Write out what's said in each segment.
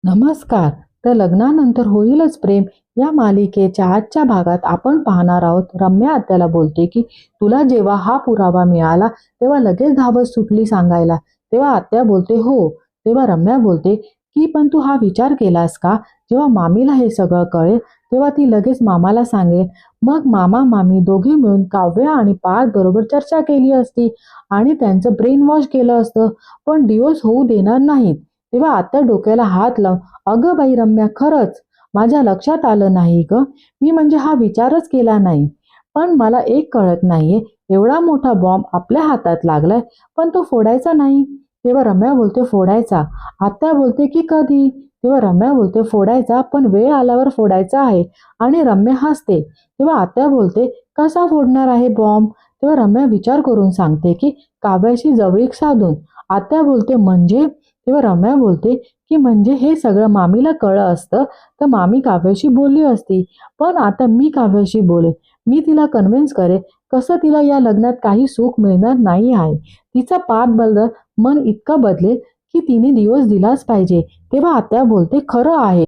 नमस्कार. तर लग्नानंतर होईलच प्रेम या मालिकेच्या आजच्या भागात आपण पाहणार आहोत. रम्या आत्याला बोलते की तुला जेव्हा हा पुरावा मिळाला तेव्हा लगेच धावत सुटली सांगायला. तेव्हा आत्या बोलते हो. तेव्हा रम्या बोलते की पण तू हा विचार केलास का, जेव्हा मामीला हे सगळं कळेल तेव्हा ती लगेच मामाला सांगेल. मग मामा मामी दोघे मिळून काव्य आणि पार्थ बरोबर चर्चा केली असती आणि त्यांचं ब्रेन वॉश केलं असतं, पण डिवोर्स होऊ देणार नाहीत. तेव्हा आत्या डोक्याला हात लावून अगं बाई रम्या, खरंच माझ्या लक्षात आलं नाही ग. मी म्हणजे हा विचारच केला नाही. पण मला एक कळत नाहीये, एवढा मोठा बॉम्ब आपल्या हातात लागलाय पण तो फोडायचा नाही. तेव्हा रम्या बोलते फोडायचा. आत्या बोलते की कधी. तेव्हा रम्या बोलते फोडायचा, पण वेळ आल्यावर फोडायचा आहे. आणि रम्या हसते. तेव्हा आत्या बोलते कसा फोडणार आहे बॉम्ब. तेव्हा रम्या विचार करून सांगते की काव्याशी जवळीक साधून. आत्या बोलते म्हणजे. तेव्हा रम्या बोलते की म्हणजे हे सगळं मामीला कळलं असतं तर मामी काव्याशी बोलली असती. पण आता मी काव्याशी बोले, मी तिला कन्व्हिन्स करे कसं तिला या लग्नात काही सुख मिळणार नाही आहे. तिचा पाठ बदल मन इतकं बदलेल की तिने दिवस दिलाच पाहिजे. तेव्हा आत्या बोलते खरं आहे.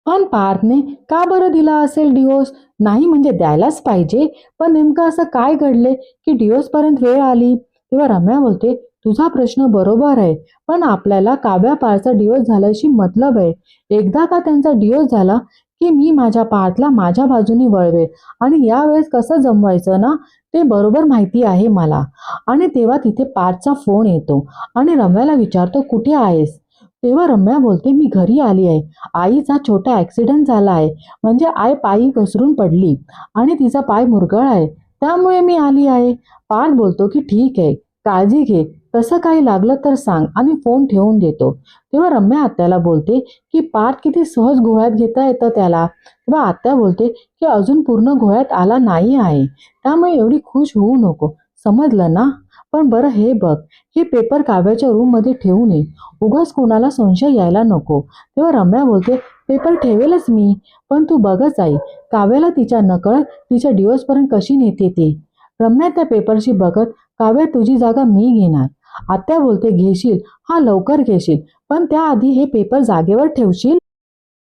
पण पार्थने का बरं दिला असेल डिवोर्स. नाही म्हणजे द्यायलाच पाहिजे, पण नेमकं असं काय घडले की डिवोर्स पर्यंत वेळ आली. तेव्हा रम्या बोलते तुझा प्रश्न बरोबर आहे, पण आपल्याला काव्या पारचा डिवोर्स झाल्याशी मतलब आहे. एकदा का त्यांचा डिवोर्स झाला की मी माझ्या पार्थला माझ्या बाजूने वळवेल आणि यावेळेस कसं जमवायचं ना ते बरोबर माहिती आहे मला. आणि तेव्हा तिथे पार्थचा फोन येतो आणि रम्याला विचारतो कुठे आहेस. तेव्हा रम्या बोलते मी घरी आली आहे. आईचा छोटा ऍक्सिडेंट झाला आहे, म्हणजे आई पायी घसरून पडली आणि तिचा पाय मुरगळ आहे, त्यामुळे मी आली आहे. पार्थ बोलतो की ठीक आहे, काळजी घे, तसं काही लागलं तर सांग आणि फोन ठेवून देतो. तेव्हा रम्या आत्याला बोलते की पार्थ किती सहज गोळ्यात घेता येतं त्याला. तेव्हा आत्या बोलते की अजून पूर्ण गोळ्यात आला नाही आहे, त्यामुळे एवढी खुश होऊ नको, समजलं ना. पण बरं हे बघ, हे पेपर काव्याच्या रूम मध्ये ठेवू नये, उगाच कोणाला संशय यायला नको. तेव्हा रम्या बोलते पेपर ठेवेलच मी, पण तू बघच आई, काव्याला तिच्या नकळत तिच्या डिवोर्स पर्यंत कशी नेते ते. रम्या त्या पेपरशी बघत काव्या तुझी जागा मी घेणार. आत्या बोलते घेशील, हा लवकर घेशील, पण त्याआधी हे पेपर जागेवर ठेवशील.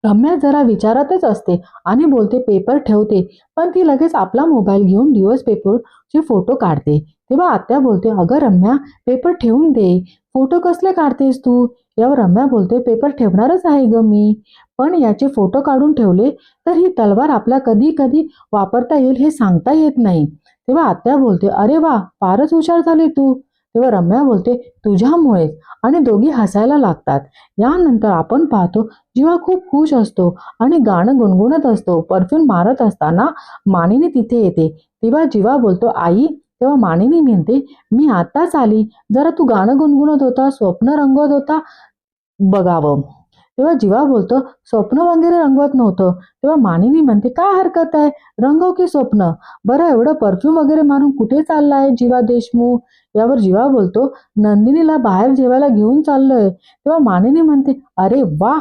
रम्या जरा विचारातच असते आणि बोलते पेपर ठेवते, पण ती लगेच आपला मोबाईल घेऊन डिवोर्स पेपरचे फोटो काढते. तेव्हा आत्या बोलते अगं रम्या, पेपर ठेवून दे, फोटो कसले काढतेस तू. यावर रम्या बोलते पेपर ठेवणारच आहे ग मी, पण याचे फोटो काढून ठेवले तर ही तलवार आपल्या कधी कधी वापरता येईल हे सांगता येत नाही. तेव्हा आत्या बोलते अरे वा, फारच हुशार झाली तू. तेव्हा रम्या बोलते तुझ्यामुळेच. आणि दोघी हसायला लागतात. यानंतर आपण पाहतो जीवा खूप खुश असतो आणि गाणं गुणगुणत असतो. परफ्यूम मारत असताना मानिनी तिथे येते. तेव्हा जीवा बोलतो आई. तेव्हा मानिनी म्हणते मी आताच आली, जरा तू गाणं गुणगुणत होता, स्वप्न रंगवत होता, बघावं. तेव्हा जीवा बोलतो स्वप्न वगैरे रंगवत नव्हतं. तेव्हा मानिनी म्हणते काय हरकत आहे, रंगव की स्वप्न. बरं एवढं परफ्यूम वगैरे मारून कुठे चाललाय जीवा देशमुख. यावर जीवा बोलतो नंदिनीला बाहेर जेवायला घेऊन चाललोय. तेव्हा मानिनी म्हणते अरे वा.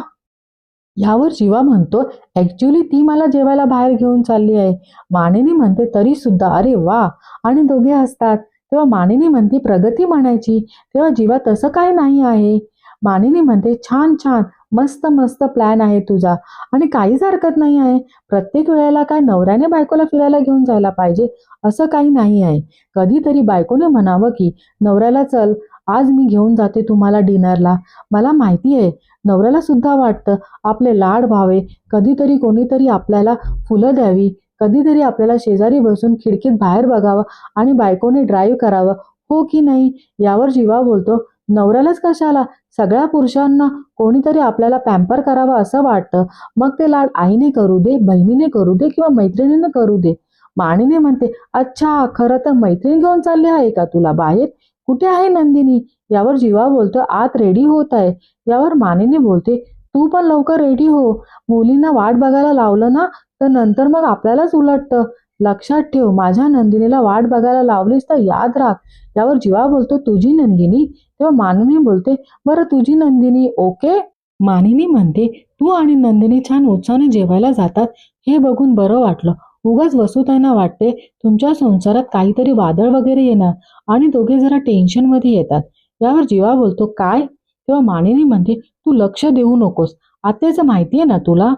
ह्यावर जीवा म्हणतो ऍक्च्युली ती मला जेवायला बाहेर घेऊन चालली आहे. मानिनी म्हणते तरी सुद्धा अरे वा. आणि दोघे हसतात. तेव्हा मानिनी म्हणते प्रगती म्हणायची. तेव्हा जीवा तसं काय नाही आहे. मानिनी म्हणते छान छान, मस्त मस्त प्लॅन आहे तुझा आणि काहीच हरकत नाही आहे. प्रत्येक वेळेला काय नवऱ्याने बायकोला फिरायला घेऊन जायला पाहिजे असं काही नाही आहे. कधीतरी बायकोने म्हणावं की नवऱ्याला चल, आज मी घेऊन जाते तुम्हाला डिनरला. मला माहिती आहे नवऱ्याला सुद्धा वाटतं आपले लाड व्हावे, कधीतरी कोणीतरी आपल्याला फुलं द्यावी, कधीतरी आपल्याला शेजारी बसून खिडकीत बाहेर बघावं आणि बायकोने ड्राईव्ह करावं, हो की नाही. यावर जीवा बोलतो नवऱ्यालाच कशाला, सगळ्या पुरुषांना कोणीतरी आपल्याला पॅम्पर करावं असं वाटतं. मग ते लाड आईने करू दे, बहिणीने करू दे किंवा मैत्रिणीने करू दे. माणीने म्हणते अच्छा, खरं तर मैत्रीण घेऊन चालली आहे का तुला बाहेर, कुठे आहे नंदिनी. यावर जीवा बोलतो आत रेडी होत आहे. यावर मानिनी बोलते तू पण लवकर रेडी हो, मुलींना वाट बघायला लावलं ना तर नंतर मग आपल्यालाच उलटतं. लक्षात ठेव, माझ्या नंदिनीला वाट बघायला लावलीस तर याद राख. यावर जीवा बोलतो तुझी नंदिनी. तेव्हा मानिनी बोलते बरं तुझी नंदिनी ओके. मानिनी म्हणते तू आणि नंदिनी छान उत्साहाने जेवायला जातात हे बघून बरं वाटलं. उगाच वसुताईंना वाटते तुमच्या संसारात काहीतरी वादळ वगैरे येणार आणि दोघे जरा टेन्शन मध्ये येतात. यावर जीवा बोलतो काय. तेव्हा मानिनी म्हणते तू लक्ष देऊ नकोस, आत्याचं माहितीये ना तुला.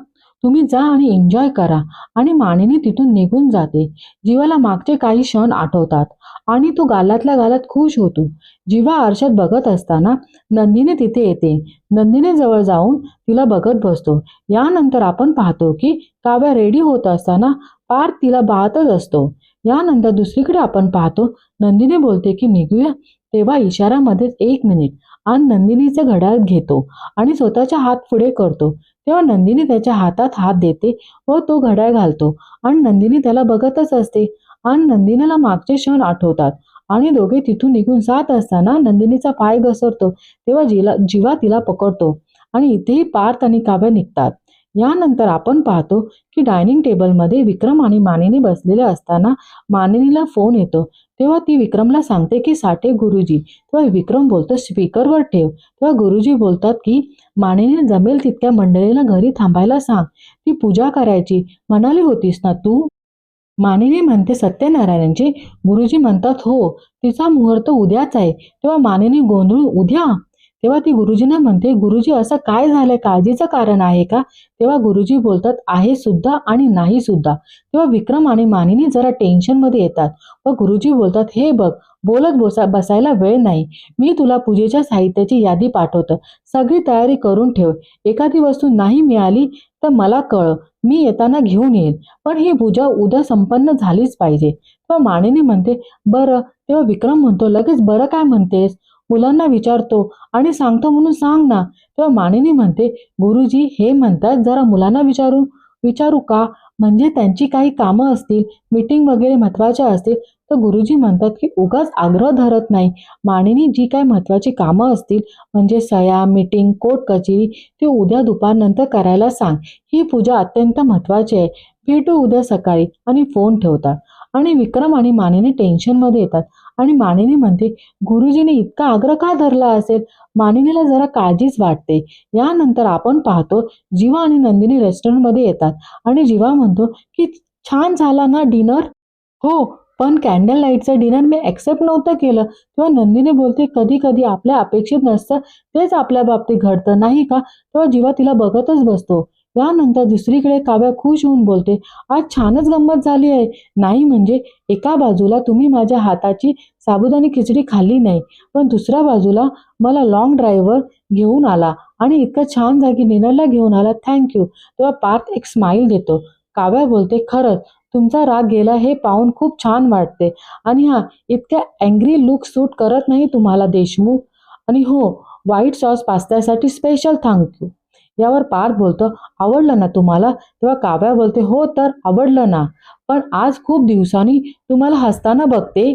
तुम्ही जा आणि एन्जॉय करा. आणि मानिनी तिथून निघून जाते. जीवाला मागचे काही क्षण आठवतात आणि तो गालातल्या गालात खुश होतो. जीवा आरशात बघत असताना नंदिनी तिथे येते. नंदिनी जवळ जाऊन तिला बघत बसतो. यानंतर आपण पाहतो की काव्या रेडी होत असताना पार्थ तिला पाहतच असतो. यानंतर दुसरीकडे आपण पाहतो नंदिनी बोलते की निघूया. तेव्हा इशारामध्येच 1 मिनिट आणि नंदिनीचं घड्याळ घेतो आणि स्वतःचा हात पुढे करतो. तेव्हा नंदिनी त्याच्या हातात हात देते व तो घड्याळ घालतो आणि नंदिनी त्याला बघतच असते आणि नंदिनीला मागचे क्षण आठवतात आणि दोघे तिथून निघून जात असताना नंदिनीचा पाय घसरतो. तेव्हा जीवा तिला पकडतो आणि इथेही पार्थ आणि काव्य निघतात. यानंतर आपण पाहतो की डायनिंग टेबलमध्ये विक्रम आणि मानिनी बसलेले असताना मानिनीला फोन येतो. तेव्हा ती विक्रमला सांगते की साठे गुरुजी. तेव्हा विक्रम बोलतो स्पीकरवर ठेव. तेव्हा गुरुजी बोलतात की मानिनी जमेल तितक्या मंडळीला घरी थांबायला सांग. ती पूजा करायची म्हणाली होतीस ना तू. मानिनी म्हणते सत्यनारायणची. गुरुजी म्हणतात हो, तिचा मुहूर्त उद्याच आहे. तेव्हा मानिनी गोंधळून उद्या. तेव्हा ती गुरुजींना म्हणते गुरुजी असं काय झालंय, काळजीचं कारण आहे का. तेव्हा गुरुजी बोलतात आहे सुद्धा आणि नाही सुद्धा. तेव्हा विक्रम आणि मानिनी जरा टेन्शनमध्ये येतात व गुरुजी बोलतात हे बघ, बोलत बसायला वेळ नाही. मी तुला पूजेच्या साहित्याची यादी पाठवतो. सगळी तयारी करून ठेव. एखादी वस्तू नाही मिळाली तर मला कळ, मी येताना घेऊन येईल. पण ही पूजा उद्या संपन्न झालीच पाहिजे. तेव्हा मानिनी म्हणते बरं. तेव्हा विक्रम म्हणतो लगेच बरं काय म्हणतेस, मुलांना विचारतो आणि सांगतो म्हणून सांग ना. तेव्हा मानिनी म्हणते गुरुजी हे म्हणतात जरा मुलांना विचारू का, म्हणजे त्यांची काही कामं असतील, मीटिंग वगैरे महत्वाच्या असतील. तर गुरुजी म्हणतात की उगाच आग्रह धरत नाही. मानिनी जी काय महत्वाची कामं असतील म्हणजे सया, मीटिंग, कोर्ट कचेरी ती उद्या दुपारनंतर करायला सांग. ही पूजा अत्यंत महत्वाची आहे. भेटू उद्या सकाळी आणि फोन ठेवतात. आणि विक्रम आणि मानिनी टेन्शनमध्ये येतात आणि मानिनी म्हणते गुरुजीने इतका आग्रह का धरला असेल. मानिनीला जरा काळजीच वाटते. यानंतर आपण पाहतो जीवा आणि नंदिनी रेस्टॉरंटमध्ये येतात आणि जीवा म्हणतो की छान झाला ना डिनर. हो, पण कॅन्डल लाईटचं डिनर मी ॲक्सेप्ट नव्हतं केलं. तेव्हा नंदिनी बोलते कधी कधी आपल्या अपेक्षित नसतं तेच आपल्या बाबतीत घडतं नाही का. तेव्हा जीवा तिला बघतच बसतो. यानंतर दुसरीकडे काव्या खुश होऊन बोलते आज छानच गंमत झाली आहे. नाही म्हणजे एका बाजूला तुम्ही माझ्या हाताची साबुदाणी खिचडी खाल्ली नाही, पण दुसऱ्या बाजूला मला लॉंग ड्राईव्हवर घेऊन आला आणि इतकं छान जागी डिनरला घेऊन आला, थँक्यू. तेव्हा पार्थ एक स्माईल देतो. काव्या बोलते खरंच तुमचा राग गेला हे पाहून खूप छान वाटते. आणि हा इतक्या अँग्री लुक सूट करत नाही तुम्हाला देशमुख. आणि हो, व्हाईट सॉस पास्त्यासाठी स्पेशल थँक्यू. यावर पार्थ बोलतो आवडलं ना तुम्हाला. तेव्हा काव्या बोलते हो तर आवडलं ना, पण आज खूप दिवसांनी तुम्हाला हसताना बघते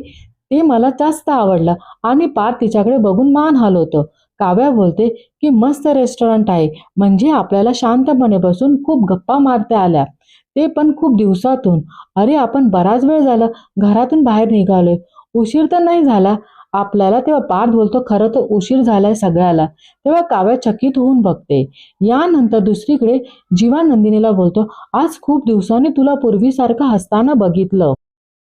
ते मला जास्त आवडलं. आणि पार्थ तिच्याकडे बघून मान हलवतो. काव्या बोलते की मस्त रेस्टॉरंट आहे, म्हणजे आपल्याला शांतपणे बसून खूप गप्पा मारता आल्या, ते पण खूप दिवसातून. अरे आपण बराच वेळ झाला घरातून बाहेर निघालोय, उशीर तर नाही झाला आपल्याला. तेव्हा पार्थ बोलतो खरं तर उशीर झालाय सगळ्याला. तेव्हा काव्या चकित होऊन बघते. यानंतर दुसरीकडे जीवा नंदिनीला बोलतो आज खूप दिवसांनी तुला पूर्वीसारखं हसताना बघितलं.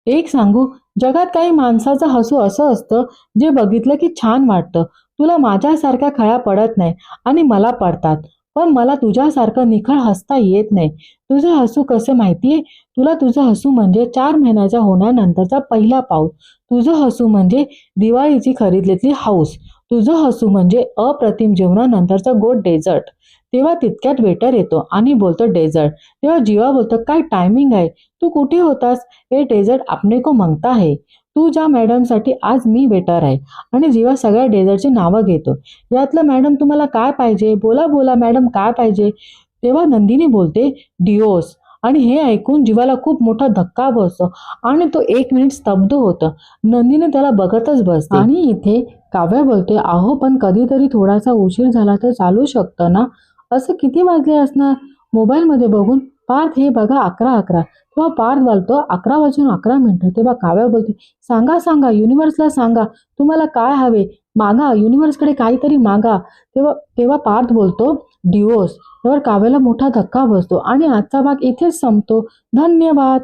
एक सांगू, जगात काही माणसाचं हसू असं असतं जे बघितलं की छान वाटतं. तुला माझ्यासारख्या खळ्या पडत नाही आणि मला पडतात, पण मला तुझ्यासारखं निखळ हसता येत नाही. तुझं हसू कसं माहितीये तुला, तुझं हसू म्हणजे 4 महिन्याच्या होण्यानंतरचा पहिला पाऊस. तुझं हसू म्हणजे दिवाळीची खरेदीतली हाऊस. तुझं हसू म्हणजे अप्रतिम जेवणानंतरचा गोड डेझर्ट. तेव्हा तितक्यात वेटर येतो आणि बोलतो डेझर्ट. तेव्हा जीवा बोलतो काय टायमिंग आहे, तू कुठे होतास. हे डेझर्ट आपने को मागता है. तू ज्या मॅडमसाठी आज मी वेटर आहे. आणि जीवा सगळ्या डेझर्टची नावं घेतो. यातलं मॅडम तुम्हाला काय पाहिजे, बोला बोला मॅडम काय पाहिजे. तेव्हा नंदिनी बोलते डिओस. आणि हे ऐकून जीवाला खूप मोठा धक्का बसतो आणि तो 1 मिनिट स्तब्ध होतं. नंदिनी त्याला बघतच बसते. आणि इथे काव्या बोलते अहो पण कधीतरी थोडासा उशीर झाला तर चालू शकतं ना. असं किती वाजले असणार मोबाईलमध्ये बघून. पार्थ हे बघा 11:11. तेव्हा पार्थ बोलतो 11:11. तेव्हा काव्या बोलते सांगा सांगा युनिव्हर्सला सांगा तुम्हाला काय हवे, मागा युनिव्हर्सकडे काहीतरी मागा. तेव्हा तेव्हा पार्थ बोलतो डिवोर्स. त्यावर काव्याला मोठा धक्का बसतो आणि आजचा भाग इथेच संपतो. धन्यवाद.